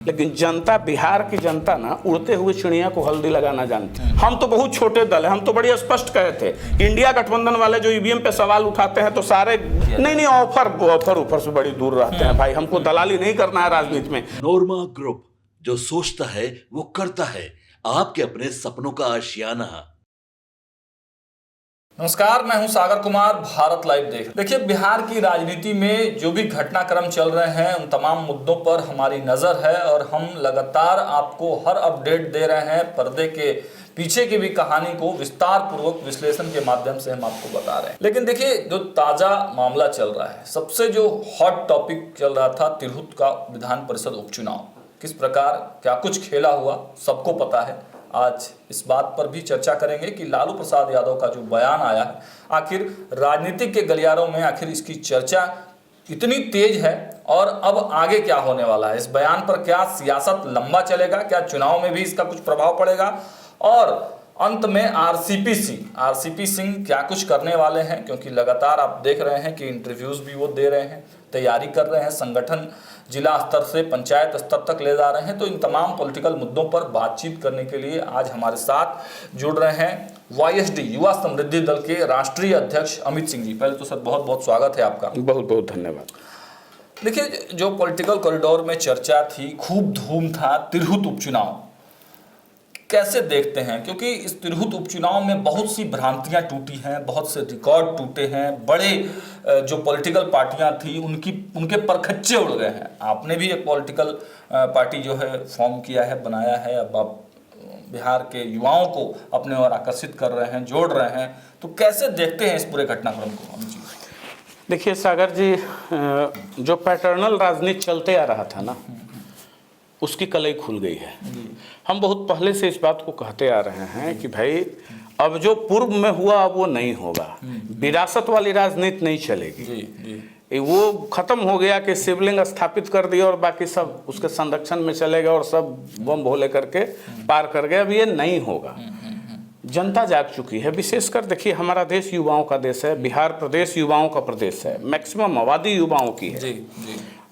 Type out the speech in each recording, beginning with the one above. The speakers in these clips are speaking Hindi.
लेकिन जनता, बिहार की जनता ना उड़ते हुए चिड़िया को हल्दी लगाना जानती है। हम तो बहुत छोटे दल है, हम तो बड़ी स्पष्ट कहे थे। इंडिया गठबंधन वाले जो ईवीएम पे सवाल उठाते हैं तो सारे नहीं ऑफर ऊपर से बड़ी दूर रहते हैं। भाई हमको दलाली नहीं करना है राजनीति में। नोरमा ग्रुप, जो सोचता है वो करता है। आपके अपने सपनों का आशियाना। नमस्कार, मैं हूं सागर कुमार, भारत लाइव देख। देखिए, बिहार की राजनीति में जो भी घटनाक्रम चल रहे हैं उन तमाम मुद्दों पर हमारी नजर है और हम लगातार आपको हर अपडेट दे रहे हैं। पर्दे के पीछे की भी कहानी को विस्तार पूर्वक विश्लेषण के माध्यम से हम आपको बता रहे हैं। लेकिन देखिए, जो ताजा मामला चल रहा है, सबसे जो हॉट टॉपिक चल रहा था तिरहुत का विधान परिषद उपचुनाव, किस प्रकार क्या कुछ खेला हुआ सबको पता है। आज इस बात पर भी चर्चा करेंगे कि लालू प्रसाद यादव का जो बयान आया है, आखिर राजनीतिक के गलियारों में आखिर इसकी चर्चा इतनी तेज है और अब आगे क्या होने वाला है। इस बयान पर क्या सियासत लंबा चलेगा, क्या चुनाव में भी इसका कुछ प्रभाव पड़ेगा, और अंत में आरसीपी सिंह क्या कुछ करने वाले हैं, क्योंकि लगातार आप देख रहे हैं कि इंटरव्यूज भी वो दे रहे हैं, तैयारी कर रहे हैं, संगठन जिला स्तर से पंचायत स्तर तक ले जा रहे हैं। तो इन तमाम पॉलिटिकल मुद्दों पर बातचीत करने के लिए आज हमारे साथ जुड़ रहे हैं वाईएसडी युवा समृद्धि दल के राष्ट्रीय अध्यक्ष अमित सिंह जी। पहले तो सर बहुत बहुत स्वागत है आपका। बहुत बहुत धन्यवाद। देखिए, जो पॉलिटिकल कॉरिडोर में चर्चा थी, खूब धूम था, तिरहुत उपचुनाव कैसे देखते हैं? क्योंकि इस तिरहुत उपचुनाव में बहुत सी भ्रांतियां टूटी हैं, बहुत से रिकॉर्ड टूटे हैं, बड़े जो पॉलिटिकल पार्टियां थी उनके परखच्चे उड़ गए हैं। आपने भी एक पॉलिटिकल पार्टी जो है फॉर्म किया है, बनाया है, अब आप बिहार के युवाओं को अपने ओर आकर्षित कर रहे हैं, जोड़ रहे हैं। तो कैसे देखते हैं इस पूरे घटनाक्रम को? देखिए सागर जी, जो पैटर्नल राजनीति चलते आ रहा था ना, उसकी कलई खुल गई है। हम बहुत पहले से इस बात को कहते आ रहे हैं कि भाई अब जो पूर्व में हुआ अब वो नहीं होगा। विरासत वाली राजनीति नहीं चलेगी। वो खत्म हो गया कि शिवलिंग स्थापित कर दिया और बाकी सब उसके संरक्षण में चले गए और सब बम भोले करके पार कर गए। अब ये नहीं होगा। जनता जाग चुकी है। विशेषकर देखिए, हमारा देश युवाओं का देश है, बिहार प्रदेश युवाओं का प्रदेश है, मैक्सिमम आबादी युवाओं की है।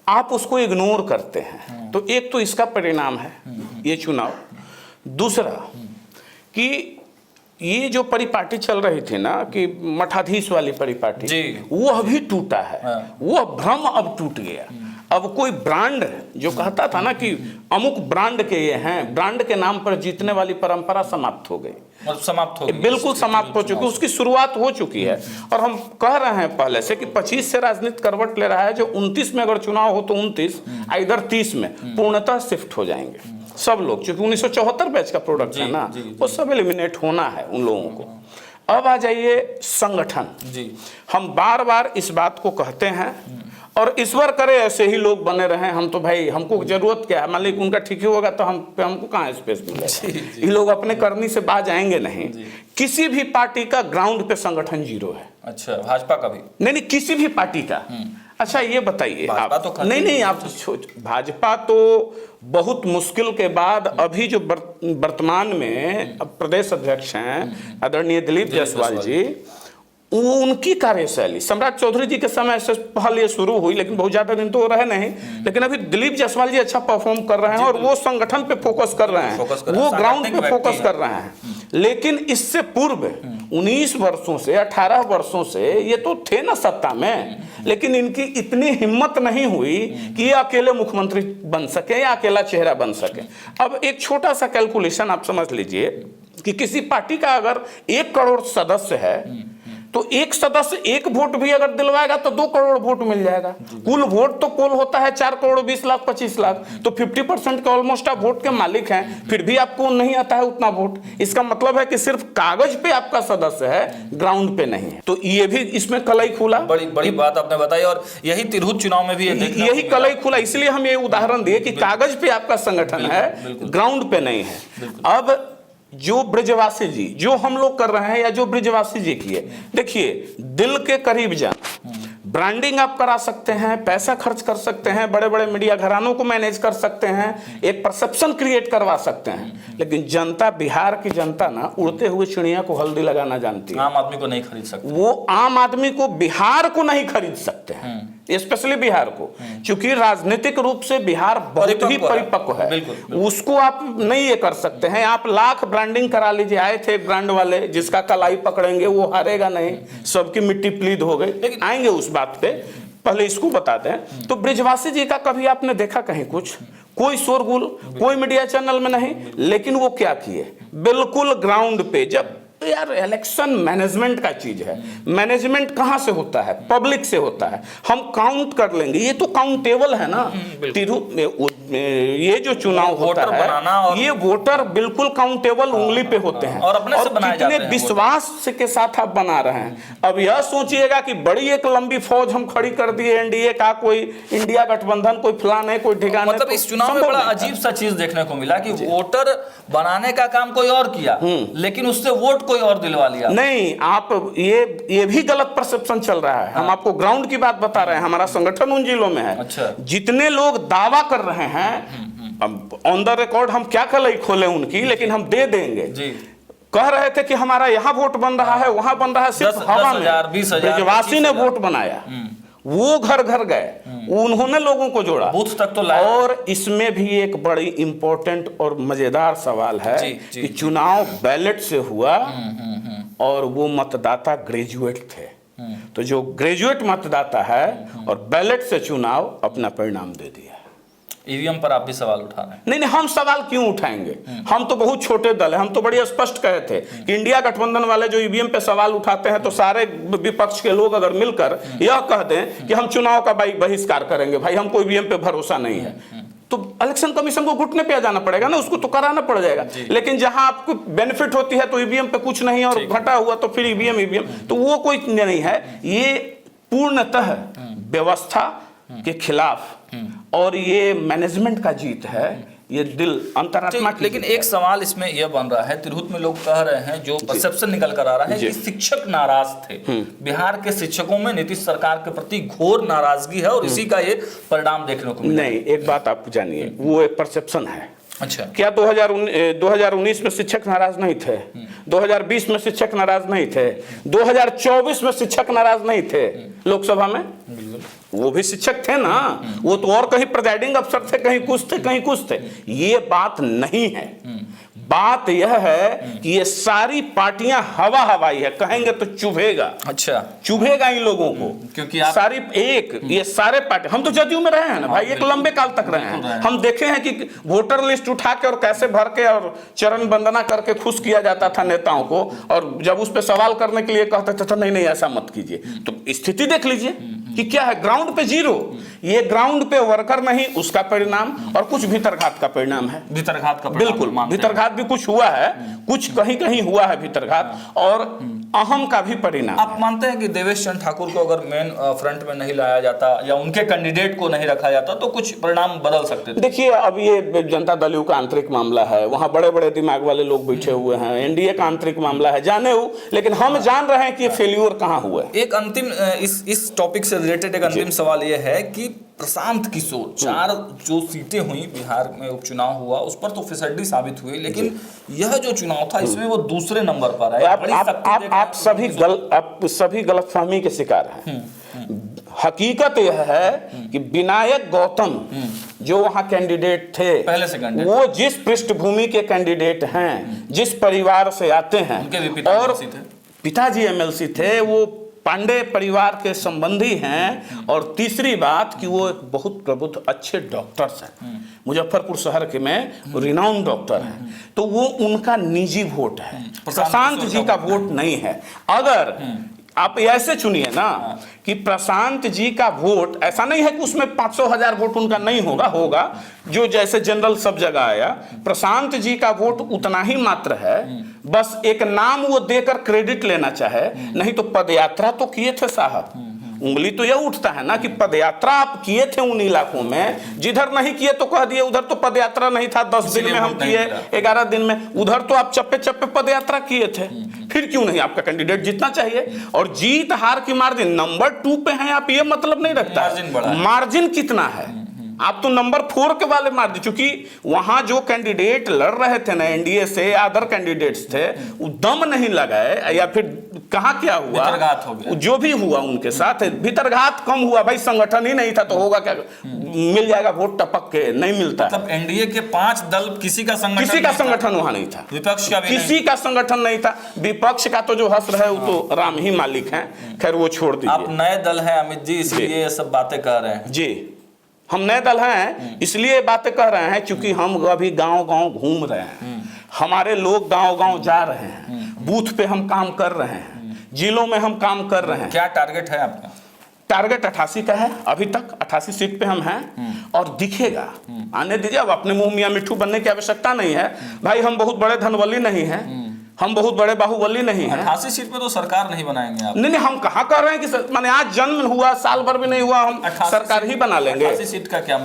आप उसको इग्नोर करते हैं तो एक तो इसका परिणाम है ये चुनाव। दूसरा कि ये जो परिपाटी चल रही थी ना, कि मठाधीश वाली परिपाटी, वो अभी टूटा है। वो भ्रम अब टूट गया। अब कोई ब्रांड जो कहता था ना कि अमुक ब्रांड के ये हैं, ब्रांड के नाम पर जीतने वाली परंपरा समाप्त हो गई। बिल्कुल समाप्त हो चुकी, उसकी शुरुआत हो चुकी है। और हम कह रहे हैं पहले से कि 25 से राजनीति करवट ले रहा है। जो 29 में अगर चुनाव हो तो 29 इधर 30 में पूर्णतः शिफ्ट हो जाएंगे सब लोग, क्योंकि 1974 बैच का प्रोडक्ट है ना, वो सब एलिमिनेट होना है उन लोगों को। अब आ जाइए संगठन। हम बार बार इस बात को कहते हैं और ईश्वर करे ऐसे ही लोग बने रहे। हम तो भाई, हमको जरूरत क्या है? मान लीजिए उनका ठीक ही होगा तो हमको कहाँ स्पेस मिलेगा? ये लोग अपने करनी से बाज आएंगे नहीं। किसी भी पार्टी का ग्राउंड पे संगठन जीरो है। अच्छा, भाजपा का भी नहीं, किसी भी पार्टी का। अच्छा ये बताइए आप, तो नहीं आप भाजपा तो बहुत मुश्किल के बाद अभी जो वर्तमान में प्रदेश अध्यक्ष हैं आदरणीय दिलीप जायसवाल जी, वो उनकी कार्यशैली सम्राट चौधरी जी के समय से पहले शुरू हुई, लेकिन बहुत ज्यादा दिन तो रहे नहीं। लेकिन अभी दिलीप जायसवाल जी अच्छा परफॉर्म कर रहे हैं और वो संगठन पे फोकस कर रहे हैं, वो ग्राउंड पे फोकस कर रहे हैं। लेकिन इससे पूर्व 19 वर्षों से 18 वर्षों से ये तो थे ना सत्ता में, लेकिन इनकी इतनी हिम्मत नहीं हुई कि ये अकेले मुख्यमंत्री बन सके या अकेला चेहरा बन सके। अब एक छोटा सा कैलकुलेशन आप समझ लीजिए कि किसी पार्टी का अगर 1 करोड़ सदस्य है तो एक सदस्य 1 वोट भी अगर दिलवाएगा तो 2 करोड़ वोट मिल जाएगा। कुल वोट तो पोल होता है 4 करोड़ 20 लाख 25 लाख, तो 50% के ऑलमोस्ट आप वोट के मालिक हैं। फिर भी आपको नहीं आता है उतना वोट। इसका मतलब है कि सिर्फ कागज पे आपका सदस्य है, ग्राउंड पे नहीं है। तो ये भी इसमें कलई खुला। बड़ी बात आपने बताई और यही तिरहुत चुनाव में भी यही कलई खुला। इसलिए हम ये उदाहरण दिए कि कागज पे आपका संगठन है, ग्राउंड पे नहीं है। अब जो ब्रिजवासी जी जो हम लोग कर रहे हैं या जो ब्रिजवासी जी किए, देखिए दिल के करीब जान, ब्रांडिंग आप करा सकते हैं, पैसा खर्च कर सकते हैं, बड़े बड़े मीडिया घरानों को मैनेज कर सकते हैं, एक परसेप्शन क्रिएट करवा सकते हैं। लेकिन जनता, बिहार की जनता ना उड़ते हुए चिड़िया को हल्दी लगाना जानती है। आम आदमी को नहीं खरीद सकते। वो आम आदमी को, बिहार को नहीं खरीद सकते हैं। स्पेशली बिहार को, क्योंकि राजनीतिक रूप से बिहार बहुत ही परिपक्व है। बिल्कुल। उसको आप नहीं ये कर सकते हैं। आप लाख ब्रांडिंग करा लीजिए, आए थे ब्रांड वाले, जिसका कलाई पकड़ेंगे वो हारेगा नहीं, सबकी मिट्टी प्लीद हो गई। लेकिन आएंगे उस बात पे, पहले इसको बताते हैं। तो ब्रिजवासी जी का कभी आपने देखा कहीं कुछ? कोई शोरगुल, कोई मीडिया चैनल में नहीं। लेकिन वो क्या किए, बिल्कुल ग्राउंड पे, जब यार इलेक्शन मैनेजमेंट का चीज है, मैनेजमेंट कहां से होता है? पब्लिक से होता है। हम काउंट कर लेंगे, ये तो काउंटेबल है ना। ये जो चुनाव होता है, ये वोटर बिल्कुल काउंटेबल उंगली पे होते हैं और अपने से बनाए जाते हैं। कितने विश्वास के साथ आप बना रहे हैं। अब यह सोचिएगा कि बड़ी एक लंबी फौज हम खड़ी कर दिए, एनडीए का कोई इंडिया गठबंधन, कोई फलाने, कोई ठिकाने। मतलब इस चुनाव में बड़ा अजीब सा चीज देखने को मिला कि वोटर बनाने का काम कोई और किया, लेकिन उससे वोट कोई और दिलवा लिया। नहीं, आप ये भी गलत परसेप्शन चल रहा है। हम आपको ग्राउंड की बात बता रहे हैं। हमारा संगठन उन जिलों में है। अच्छा। जितने लोग दावा कर रहे हैं, अब ऑन द रिकॉर्ड हम क्या कलई खोले उनकी, लेकिन हम दे देंगे जी। कह रहे थे कि हमारा यहाँ वोट बन रहा है, वहां बन रहा है, सिर्फ हवा में। ब्रिजवासी ने वोट बनाया, वो घर घर गए, उन्होंने लोगों को जोड़ा, बूथ तक तो लाया। और इसमें भी एक बड़ी इंपॉर्टेंट और मजेदार सवाल है कि चुनाव बैलेट से हुआ और वो मतदाता ग्रेजुएट थे। तो जो ग्रेजुएट मतदाता है और बैलेट से चुनाव, अपना परिणाम दे दिया। ईवीएम पर आप भी सवाल उठा रहे हैं। नहीं, हम सवाल क्यों उठाएंगे? हम तो बहुत छोटे दल है। हम तो बड़ी स्पष्ट कहे थे कि इंडिया गठबंधन वाले जो ईवीएम पे सवाल उठाते हैं, तो सारे विपक्ष के लोग अगर मिलकर यह कह दें कि हम चुनाव का बहिष्कार करेंगे, भाई हमको ईवीएम पे भरोसा नहीं है, तो इलेक्शन कमीशन को घुटने पे आ जाना पड़ेगा ना, उसको तो कराना पड़ जाएगा। लेकिन जहां आपको बेनिफिट होती है तो ईवीएम पे कुछ नहीं, और घटा हुआ तो फिर ईवीएम, तो वो कोई नहीं है। ये पूर्णतः व्यवस्था के खिलाफ और ये मैनेजमेंट का जीत है। ये दिल अंतरात्मा की। लेकिन एक सवाल इसमें यह बन रहा है, तिरहुत में लोग कह रहे हैं, जो परसेप्शन निकल कर आ रहा है कि शिक्षक नाराज थे। बिहार के शिक्षकों में नीतीश सरकार के प्रति घोर नाराजगी है और इसी का ये परिणाम देखने को मिला। नहीं, एक बात आप जानिए, वो एक परसेप्शन है। अच्छा, क्या 2019 में शिक्षक नाराज नहीं थे? 2020 में शिक्षक नाराज नहीं थे? 2024 में शिक्षक नाराज नहीं थे? लोकसभा में वो भी शिक्षक थे ना। वो तो और कहीं प्रिजाइडिंग अफसर थे, कहीं कुछ थे, कहीं कुछ थे। ये बात नहीं है। बात यह है कि ये सारी पार्टियां हवा हवाई है, कहेंगे तो चुभेगा। अच्छा, चुभेगा इन लोगों को, क्योंकि आप सारी ये सारे पार्टी, हम तो जदयू में रहे हैं ना भाई, एक लंबे काल तक रहे हैं। हम देखे हैं कि वोटर लिस्ट उठा के और कैसे भर के और चरण वंदना करके खुश किया जाता था नेताओं को, और जब उस पर सवाल करने के लिए कहते थे तो नहीं ऐसा मत कीजिए। तो स्थिति देख लीजिए कि क्या है, ग्राउंड पे जीरो। ये ग्राउंड पे वर्कर नहीं, उसका परिणाम, और कुछ भीतरघात का परिणाम है। भीतरघात का बिल्कुल, भीतरघात भी कुछ हुआ है, कुछ कहीं कहीं हुआ है भीतरघात, और अहम का भी परिणाम। आप मानते हैं कि देवेश चंद्र ठाकुर को अगर मेन फ्रंट में नहीं लाया जाता या उनके कैंडिडेट को नहीं रखा जाता तो कुछ परिणाम बदल सकते थे? देखिए, अब ये जनता दल का आंतरिक मामला है, वहां बड़े बड़े दिमाग वाले लोग बैठे हुए हैं। एनडीए का आंतरिक मामला है, जाने हो, लेकिन हम जान रहे हैं कि ये फेल्यूर कहां हुआ है। एक अंतिम इस टॉपिक से रिलेटेड एक अंतिम सवाल ये है कि प्रशांत किशोर, 4 जो सीटें हुई बिहार में उपचुनाव हुआ, उस पर तो फिसड्डी साबित हुई, लेकिन यह जो चुनाव था इसमें वो दूसरे नंबर पर है। आप सभी गलतफहमी के शिकार हैं। हकीकत यह है कि विनायक गौतम जो वहां कैंडिडेट थे, पहले से कैंडिडेट, वो जिस पृष्ठभूमि के कैंडिडेट हैं, जिस परिवार से आते हैं, और पिताजी एमएलसी थे, वो पांडे परिवार के संबंधी हैं, और तीसरी बात कि वो एक बहुत प्रबुद्ध अच्छे डॉक्टर्स हैं, मुजफ्फरपुर शहर के में रिनाउंड डॉक्टर हैं। तो वो उनका निजी वोट है, प्रशांत जी का वोट नहीं है। अगर आप ऐसे चुनिए ना कि प्रशांत जी का वोट, ऐसा नहीं है कि उसमें 500,000 वोट उनका नहीं होगा, जो जैसे जनरल सब जगह आया, प्रशांत जी का वोट उतना ही मात्र है। बस एक नाम वो देकर क्रेडिट लेना चाहे, नहीं तो पदयात्रा तो किए थे साहब। उंगली तो यह उठता है ना कि पदयात्रा आप किए थे उन इलाकों में, जिधर नहीं किए तो कह दिए उधर तो पदयात्रा नहीं था, 10 दिन में हम किए, 11 दिन में, उधर तो आप चप्पे चप्पे पदयात्रा किए थे। फिर क्यों नहीं आपका कैंडिडेट जीतना चाहिए? और जीत हार की मार्जिन नंबर 2 पे है, आप ये मतलब नहीं रखता, मार्जिन कितना है, आप तो नंबर 4 के वाले मार दी, चूंकि वहां जो कैंडिडेट लड़ रहे थे ना एनडीए से, अदर कैंडिडेट्स थे, वो दम नहीं लगाए या फिर कहाँ क्या हुआ, भीतरघात हो गया। जो भी हुआ उनके साथ भीतरघात कम हुआ भाई, संगठन ही नहीं था तो होगा क्या, मिल जाएगा वोट टपक के, नहीं मिलता। मतलब एनडीए के 5 दल किसी का संगठन वहां नहीं था, विपक्ष का भी किसी का संगठन नहीं था। विपक्ष का तो जो हंस रहे वो तो राम ही मालिक हैं, खैर वो छोड़ दीजिए। आप नए दल हैं अमित जी, इसलिए ये सब बातें कह रहे हैं। जी, हम नए दल हैं इसलिए बातें कह रहे हैं, क्योंकि हम अभी गांव-गांव घूम रहे हैं, हमारे लोग गांव-गांव जा रहे हैं, बूथ पे हम काम कर रहे हैं, जिलों में हम काम कर रहे हैं। क्या टारगेट है आपका? टारगेट 88 का है, अभी तक 88 सीट पे हम हैं और दिखेगा, आने दीजिए। अब अपने मुंह मियां मिट्ठू बनने की आवश्यकता नहीं है भाई, हम बहुत बड़े धनवली नहीं हैं, हम बहुत बड़े बाहुबली नहीं हैं। 88 सीट पे तो सरकार नहीं बनाएंगे आप। नहीं, हम कहाँ कर रहे हैं कि माने आज जन्म हुआ, साल भर भी नहीं हुआ, हम सरकार ही बना लेंगे। 88 सीट का क्या?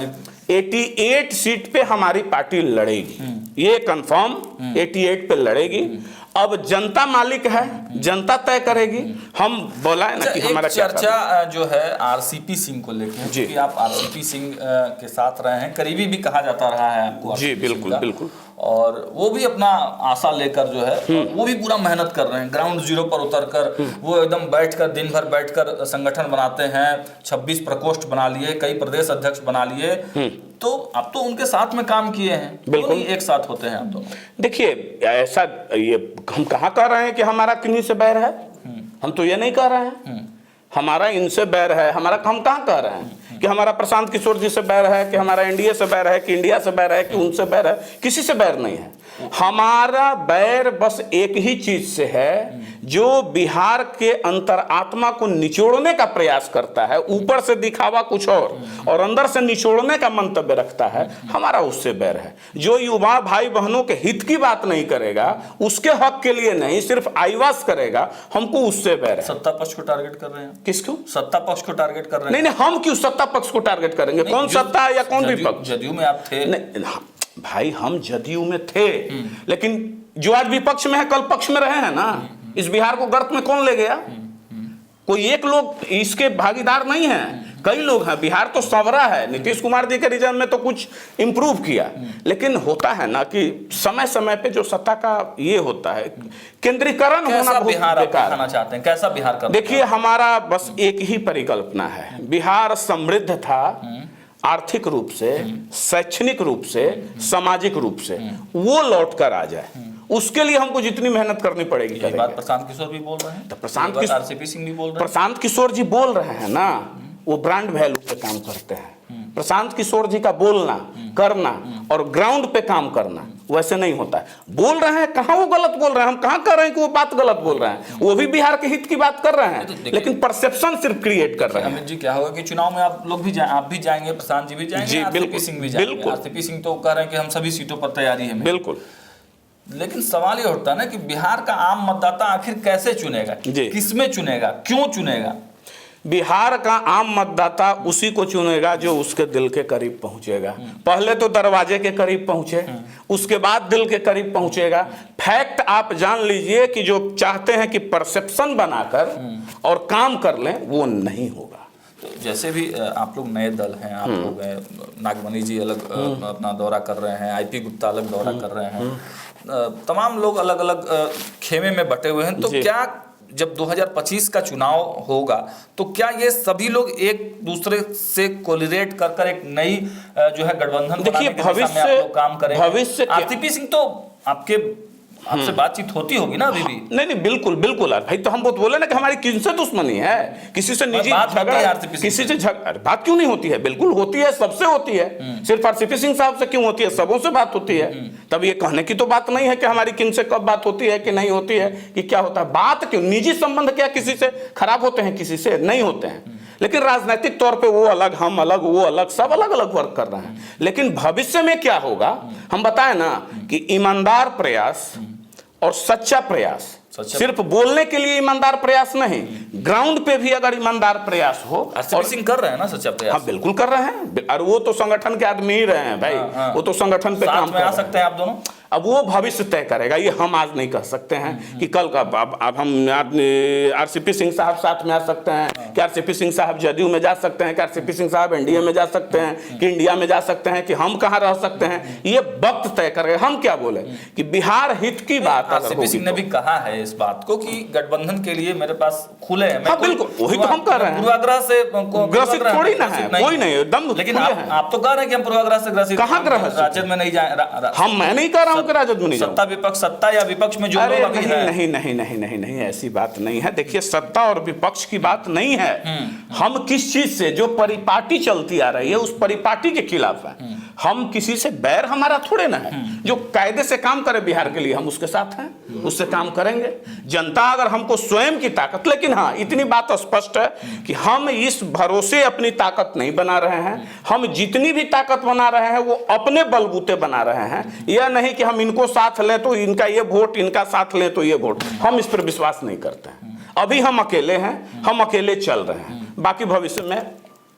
88 सीट पे हमारी पार्टी लड़ेगी, ये कंफर्म 88 पे लड़ेगी। अब जनता मालिक है, जनता तय करेगी। हम बोला है ना कि हमारा चर्चा जो है आरसीपी सिंह को लेकर, क्योंकि आप आरसीपी सिंह के साथ रहे हैं, करीबी भी कहा जाता रहा है आपको। जी बिल्कुल बिल्कुल। और वो भी अपना आशा लेकर जो है वो भी पूरा मेहनत कर रहे हैं, ग्राउंड जीरो पर उतरकर वो एकदम बैठकर दिन भर बैठकर संगठन बनाते हैं। 26 प्रकोष्ठ बना लिए, कई प्रदेश अध्यक्ष बना लिए, तो आप तो उनके साथ में काम किए हैं, बिल्कुल एक साथ होते हैं आप दोनों। देखिए ऐसा, ये हम कहाँ कह रहे हैं कि हमारा किन्हीं से बैर है, हम तो ये नहीं कह रहे हैं हमारा इनसे बैर है। हमारा हम कहाँ कह रहे हैं कि हमारा प्रशांत किशोर जी से बैर है, कि हमारा एनडीए से बैर है, कि इंडिया से बैर है, कि उनसे बैर है, किसी से बैर नहीं है। हमारा बैर बस एक ही चीज से है, जो बिहार के अंतरात्मा को निचोड़ने का प्रयास करता है, ऊपर से दिखावा कुछ और अंदर से निचोड़ने का मंतव्य रखता है, हमारा उससे बैर है। जो युवा भाई बहनों के हित की बात नहीं करेगा, उसके हक के लिए नहीं सिर्फ आईवास करेगा, हमको उससे बैर है। सत्ता पक्ष को टारगेट कर रहे हैं? किसको? सत्ता पक्ष को टारगेट कर रहे हैं? नहीं, हम क्यों सत्ता पक्ष को टारगेट करेंगे? कौन सत्ता या कौन विपक्ष? जदयू में आप थे। भाई हम जदयू में थे, लेकिन जो आज विपक्ष में है कल पक्ष में रहे हैं ना। इस बिहार को गर्त में कौन ले गया? कोई एक लोग इसके भागीदार नहीं है, कई लोग हैं। बिहार तो संवरा है, नीतीश कुमार जी के रिजन में तो कुछ इंप्रूव किया, लेकिन होता है ना कि समय समय पे जो सत्ता का ये होता है, केंद्रीकरण होना बहुत बेकार। चाहते हैं कैसा बिहार का? देखिए हमारा बस एक ही परिकल्पना है, बिहार समृद्ध था आर्थिक रूप से, शैक्षणिक रूप से, सामाजिक रूप से, वो लौट कर आ जाए, उसके लिए हमको जितनी मेहनत करनी पड़ेगी। ये बात प्रशांत किशोर भी बोल रहे हैं, तो प्रशांत आरसीपी सिंह भी बोल रहे हैं, प्रशांत किशोर जी बोल रहे हैं ना, वो ब्रांड वैल्यू पे काम करते हैं। प्रशांत किशोर जी का बोलना, करना और ग्राउंड पे काम करना वैसे नहीं होता है। बोल रहे हैं, कहाँ वो गलत बोल रहे हैं? हम कहाँ कह रहे हैं कि वो बात गलत बोल रहे हैं? वो भी बिहार के हित की बात कर रहे हैं, लेकिन परसेप्शन सिर्फ क्रिएट कर रहे हैं। अमित जी क्या होगा कि चुनाव में आप लोग भी आप भी जाएंगे, प्रशांत जी भी जाएंगे, आरसीपी सिंह भी जाएंगे। आरसीपी सिंह तो कह रहे हैं कि हम सभी सीटों पर तैयारी है। बिल्कुल, लेकिन सवाल ये उठता है ना कि बिहार का आम मतदाता आखिर कैसे चुनेगा, किसमें चुनेगा, क्यों चुनेगा? बिहार का आम मतदाता उसी को चुनेगा जो उसके दिल के करीब पहुंचेगा। पहले तो दरवाजे के करीब पहुंचे, उसके बाद दिल के करीब पहुंचेगा। फैक्ट आप जान लीजिए कि जो चाहते हैं कि परसेप्शन बनाकर और काम कर लें, वो नहीं होगा। तो जैसे भी आप लोग नए दल हैं, आप लोग नागमणि जी अलग अपना दौरा कर रहे हैं, आईपी गुप्ता अलग दौरा कर रहे हैं, तमाम लोग अलग अलग खेमे में बटे हुए हैं, तो क्या जब 2025 का चुनाव होगा तो क्या ये सभी लोग एक दूसरे से कोलिरेट कर एक नई जो है गठबंधन बनाने के दिशा में आप लोग काम करेंगे? भविष्य आरसीपी सिंह तो आपसे बातचीत होती होगी ना अभी भी? नहीं, बिल्कुल बिल्कुल यार भाई, तो हम बहुत बोले ना कि हमारी किनसे दुश्मनी है, किसी से निजी झगड़ा, किसी से बात क्यों नहीं होती है? बिल्कुल होती है, सबसे होती है। सिर्फ आरसीपी सिंह साहब से क्यों होती है? सबों से बात होती है। तब ये कहने की तो बात नहीं है कि हमारी किनसे कब बात होती है कि नहीं होती है, कि क्या होता है। बात क्यों? निजी संबंध क्या किसी से खराब होते हैं? किसी से नहीं होते हैं। लेकिन राजनीतिक तौर पे वो अलग, हम अलग, वो अलग, सब अलग अलग वर्क कर रहे हैं। लेकिन भविष्य में क्या होगा हम बताएं ना कि ईमानदार प्रयास और सच्चा प्रयास, सिर्फ बोलने के लिए ईमानदार प्रयास नहीं, ग्राउंड पे भी अगर ईमानदार प्रयास हो। आरसीपी सिंह कर रहे हैं ना सच्चा प्रयास? हाँ बिल्कुल कर रहे हैं, और वो तो संगठन के आदमी ही रहे हैं भाई। वो तो संगठन पे काम आ सकते हैं आप दोनों। अब वो भविष्य तय करेगा, ये हम आज नहीं कह सकते हैं कि कल का अब हम आरसीपी सिंह साहब साथ में आ सकते हैं कि आरसीपी सिंह साहब जदयू में जा सकते हैं कि आरसीपी सिंह साहब एनडीए में जा सकते हैं कि इंडिया में जा सकते हैं कि हम कहाँ रह सकते हैं, ये वक्त तय करेगा। हम क्या बोले कि बिहार हित की बात आरसीपी सिंह ने भी कहा है इस बात को कि गठबंधन के लिए मेरे पास खुले हैं। हाँ बिल्कुल, वही तो हम कर रहे हैं। पूर्वाग्रह से ग्रसित थोड़ी ना है, कोई नहीं, एकदम। लेकिन आप तो कह रहे हैं कि हम पूर्वाग्रह से ग्रसित, कहाँ ग्रसित? राजद में नहीं जाए। मैं नहीं कह रहा हूँ कि राजद में नहीं जाऊँ। सत्ता विपक्ष, सत्ता या विपक्ष में जो लोग अभी हैं। नहीं नहीं नहीं नहीं नहीं, ऐसी बात नहीं है। देखिए, सत्ता और विपक्ष की बात नहीं है। हम किस चीज से, जो परिपाटी चलती आ रही है उस परिपाटी के खिलाफ है। हम किसी से बैर हमारा थोड़े ना है। जो कायदे से काम करे बिहार के लिए, हम उसके साथ हैं, उससे काम करेंगे। जनता अगर हमको स्वयं की ताकत, लेकिन हाँ इतनी बात स्पष्ट है कि हम इस भरोसे अपनी ताकत नहीं बना रहे हैं। हम जितनी भी ताकत बना रहे हैं वो अपने बलबूते बना रहे हैं। यह नहीं कि हम इनको साथ लें तो इनका ये वोट, इनका साथ लें तो ये वोट, हम इस पर विश्वास नहीं करते हैं। अभी हम अकेले हैं, हम अकेले चल रहे हैं, बाकी भविष्य में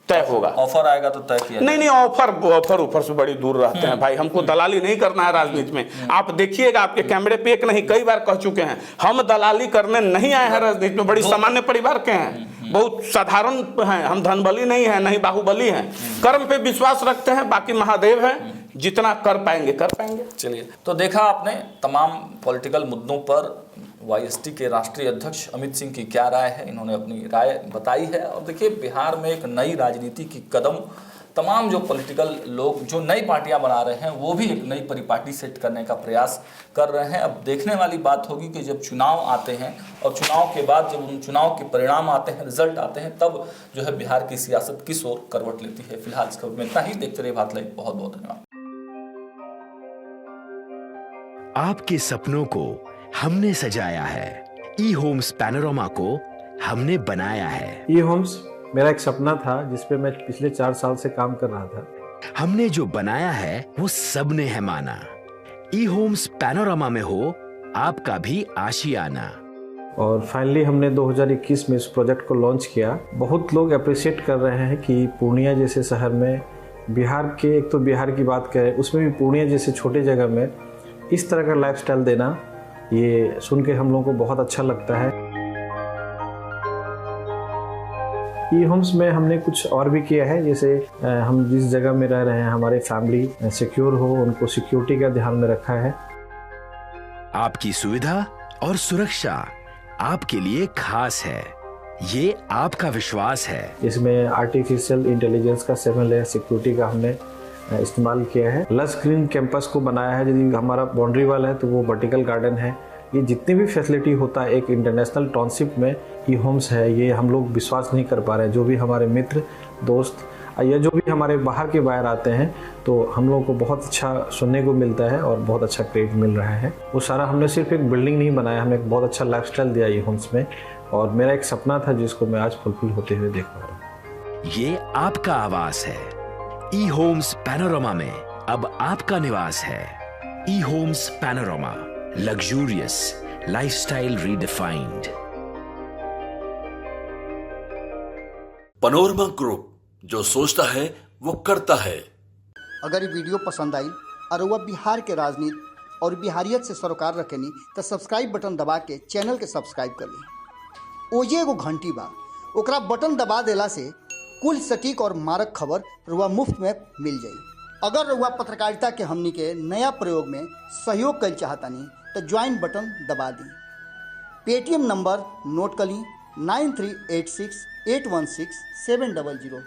तय होगा। ऑफर आएगा तो तय किया। नहीं, ऑफर ऊपर से बड़ी दूर रहते हैं भाई। हमको दलाली नहीं करना है राजनीति में। आप देखिएगा, आपके कैमरे पे एक नहीं कई बार कह चुके हैं, हम दलाली करने नहीं आए हैं राजनीति में। बड़ी सामान्य परिवार के हैं, बहुत साधारण हैं, हम धनबली नहीं है, नहीं बाहुबली हैं। कर्म पे विश्वास रखते हैं, बाकी महादेव हैं, जितना कर पाएंगे कर पाएंगे। चलिए, तो देखा आपने तमाम पॉलिटिकल मुद्दों पर वाईएसटी के राष्ट्रीय अध्यक्ष अमित सिंह की क्या राय है। इन्होंने अपनी राय बताई है। और देखिए, बिहार में एक नई राजनीति की कदम तमाम जो पॉलिटिकल लोग, जो नई पार्टियां बना रहे हैं, वो भी एक नई परिपाटी सेट करने का प्रयास कर रहे हैं। अब देखने वाली बात होगी कि जब चुनाव आते हैं और चुनाव के बाद जब उन चुनाव के परिणाम आते हैं, रिजल्ट आते हैं, तब जो है बिहार की सियासत किस ओर करवट लेती है। फिलहाल इस खबर में इतना ही। देखते रहिए भारत लाइव। बहुत बहुत धन्यवाद। आपके सपनों को हमने सजाया है, ई होम्स पैनोरमा को हमने बनाया है। ई होम्स मेरा एक सपना था जिस पे मैं पिछले 4 साल से काम कर रहा था। हमने जो बनाया है वो सबने है माना। ई होम्स पैनोरमा में हो आपका भी आशियाना। और फाइनली हमने 2021 में इस प्रोजेक्ट को लॉन्च किया। बहुत लोग अप्रिशिएट कर रहे हैं कि पूर्णिया जैसे शहर में, बिहार के, एक तो बिहार की बात करें उसमें भी पूर्णिया जैसे छोटे जगह में इस तरह का लाइफस्टाइल देना, ये सुन के हम लोगों को बहुत अच्छा लगता है। ई होम्स में हमने कुछ और भी किया है, जैसे हम जिस जगह में रह रहे हैं हमारे फैमिली सिक्योर हो, उनको सिक्योरिटी का ध्यान में रखा है। आपकी सुविधा और सुरक्षा आपके लिए खास है, ये आपका विश्वास है। इसमें आर्टिफिशियल इंटेलिजेंस का 7 लेयर सिक्योरिटी का हमने इस्तेमाल किया है। लस ग्रीन कैंपस को बनाया है। यदि हमारा बाउंड्री वाल है तो वो वर्टिकल गार्डन है। ये जितनी भी फैसिलिटी होता है एक इंटरनेशनल टाउनशिप में ई होम्स है, ये हम लोग विश्वास नहीं कर पा रहे हैं। जो भी हमारे मित्र दोस्त या जो भी हमारे बाहर के बाहर आते हैं तो हम लोगों को बहुत अच्छा सुनने को मिलता है और बहुत अच्छा क्रेडिट मिल रहा है। वो सारा हमने सिर्फ एक बिल्डिंग नहीं बनाया, हमने एक बहुत अच्छा लाइफस्टाइल दिया ई होम्स में। और मेरा एक सपना था जिसको मैं आज फुलफिल होते हुए देख पा रहा हूँ। ये आपका आवास है। ई होम्स पैनोरमा में अब आपका निवास है। E Homes Panorama, luxurious lifestyle redefined. Panorama Group, जो सोचता है वो करता है। अगर ये वीडियो पसंद आई और वह बिहार के राजनीति और बिहारियत से सरोकार रखेनी तो सब्सक्राइब बटन दबा के चैनल के सब्सक्राइब कर ली। ओजे एगो घंटी बा, ओकरा बटन दबा देला से कुल सटीक और मारक खबर रुआ मुफ्त में मिल जाई। अगर रुआ पत्रकारिता के हमनी के नया प्रयोग में सहयोग कर चाहतानी तो ज्वाइन बटन दबा दी। पेटीएम नंबर नोट कर ली 9386 816 700।